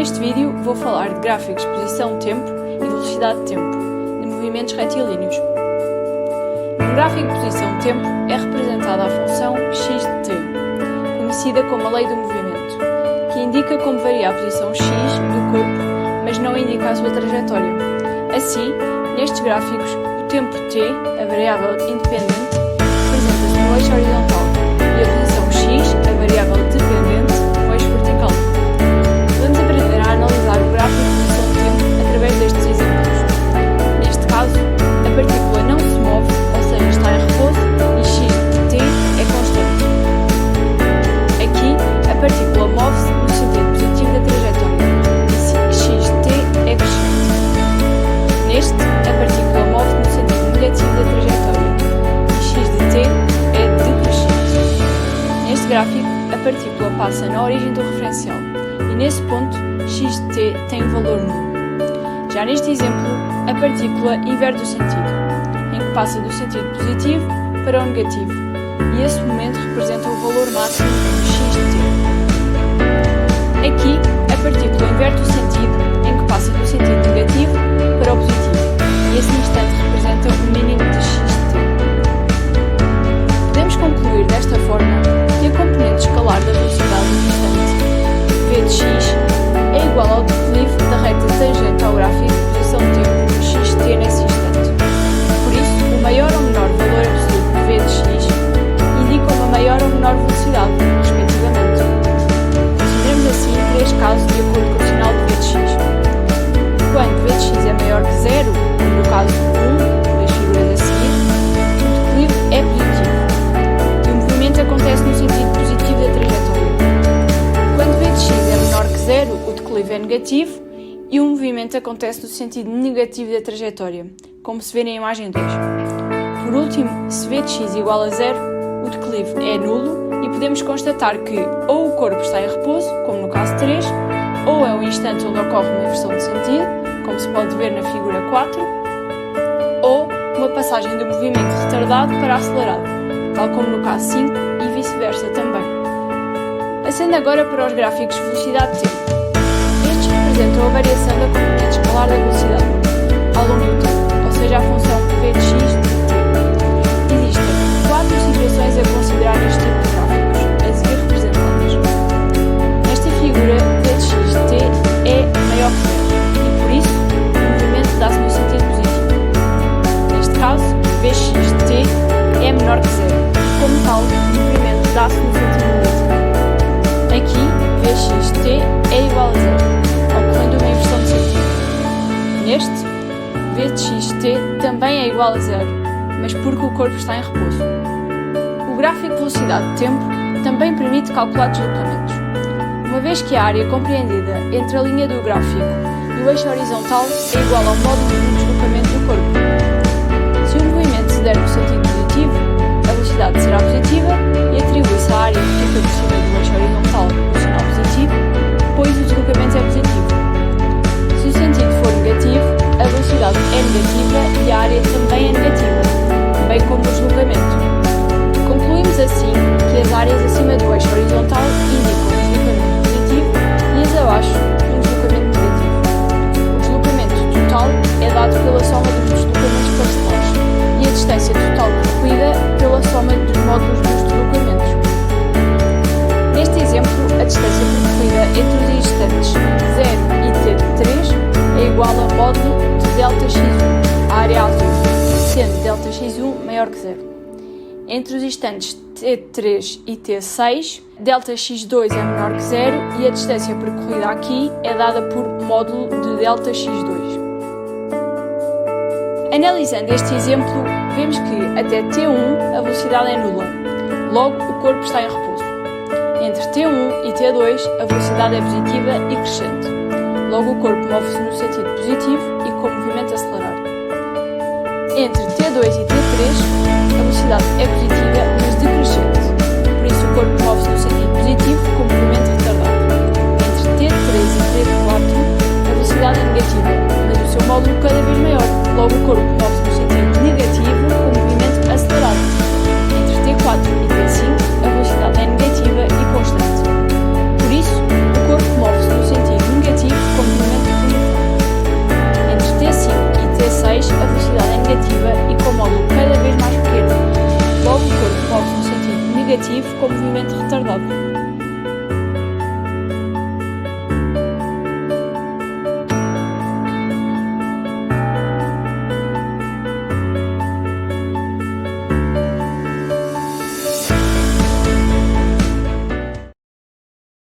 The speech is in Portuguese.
Neste vídeo vou falar de gráficos de posição de tempo e velocidade de tempo, de movimentos retilíneos. No gráfico de posição de tempo é representada a função x de t, conhecida como a lei do movimento, que indica como varia a posição x do corpo, mas não indica a sua trajetória. Assim, nestes gráficos, o tempo t, a variável independente, representa-se no eixo horizontal e a posição x, a variável dependente, no eixo vertical. Vamos aprender a analisar o gráfico de posição de tempo através destes exemplos. Neste caso, a partícula não se move, ou seja, está em repouso, e x de t é constante. Aqui, a partícula move-se no sentido positivo da trajetória, e x de t é crescente. Neste, a partícula move-se no sentido negativo da trajetória, e x de t é decrescente. Neste gráfico, a partícula passa na origem do referencial, e nesse ponto, x de t tem o valor nulo. Já neste exemplo, a partícula inverte o sentido, em que passa do sentido positivo para o negativo, e esse momento representa o valor máximo de x de t. Aqui, a partícula inverte o sentido, em que passa do sentido negativo para o positivo, e esse instante representa o mínimo de x de t. Podemos concluir desta forma que a componente escalar da velocidade do instante, v de x, é igual ao declive da reta tangente ao gráfico de posição de tempo x de t nesse instante. Por isso, o maior ou menor valor absoluto de v de x indica uma maior ou menor velocidade, respectivamente. Consideremos assim três casos de acordo com o sinal de v de x. Quando v de x é maior que zero, como no caso 1 das figuras a seguir, o declive é positivo e o movimento acontece no sentido positivo da trajetória. Quando v de x é menor que zero, o declive é negativo e o movimento acontece no sentido negativo da trajetória, como se vê na imagem 2. Por último, se v de x igual a zero, o declive é nulo e podemos constatar que ou o corpo está em repouso, como no caso 3, ou é o instante onde ocorre uma inversão de sentido, como se pode ver na figura 4, ou uma passagem do movimento retardado para acelerado, tal como no caso 5 e vice-versa também. Passando agora para os gráficos de velocidade de tempo. Estes representam a variação da componente escalar da velocidade ao longo do tempo, ou seja, a função v de x de t. Existem 4 situações a considerar neste tipo de gráficos, a seguir representadas. Nesta figura, v de x de t é maior que zero, e por isso, o movimento dá-se no sentido positivo. Neste caso, vx de t é menor que zero, e como tal, o movimento dá-se no sentido negativo. Aqui, vx de t é igual a zero, ocorrendo uma inversão de sentido. Neste, v de x de t também é igual a zero, mas porque o corpo está em repouso. O gráfico de velocidade de tempo também permite calcular deslocamentos. Uma vez que a área compreendida entre a linha do gráfico e o eixo horizontal é igual ao módulo do deslocamento do corpo. Se o movimento se der no sentido positivo, a velocidade será positiva e atribui-se à área que fica por cima do eixo horizontal o sinal positivo, pois o deslocamento é positivo. Se o sentido for negativo, a velocidade é negativa e a área também é negativa, bem como o deslocamento. Concluímos assim que as áreas acima do eixo horizontal indicam um deslocamento positivo e as abaixo um deslocamento negativo. O deslocamento total é dado pela soma dos deslocamentos parcelares e a distância total percorrida pela soma dos módulos dos deslocamentos. Neste exemplo, a distância percorrida entre os instantes 0 e t de 3 é igual ao módulo de ΔX1, a área azul, sendo ΔX1 maior que zero. Entre os instantes t3 e t6, ΔX2 é menor que zero e a distância percorrida aqui é dada por módulo de ΔX2. Analisando este exemplo, vemos que até t1 a velocidade é nula, logo o corpo está em repouso. Entre t1 e t2 a velocidade é positiva e crescente, logo o corpo move-se no sentido positivo e com movimento acelerado. Entre t2 e t3 a velocidade é positiva, mas decrescente, por isso o corpo move-se no sentido positivo com movimento retardado. Entre t3 e t4 a velocidade é negativa, mas o seu módulo cada vez maior, logo o corpo move-se no sentido negativo com movimento acelerado. Entre t4 e t5 a velocidade é negativa e constante. Por isso, o corpo move-se no sentido negativo hiperativo com movimento retardado.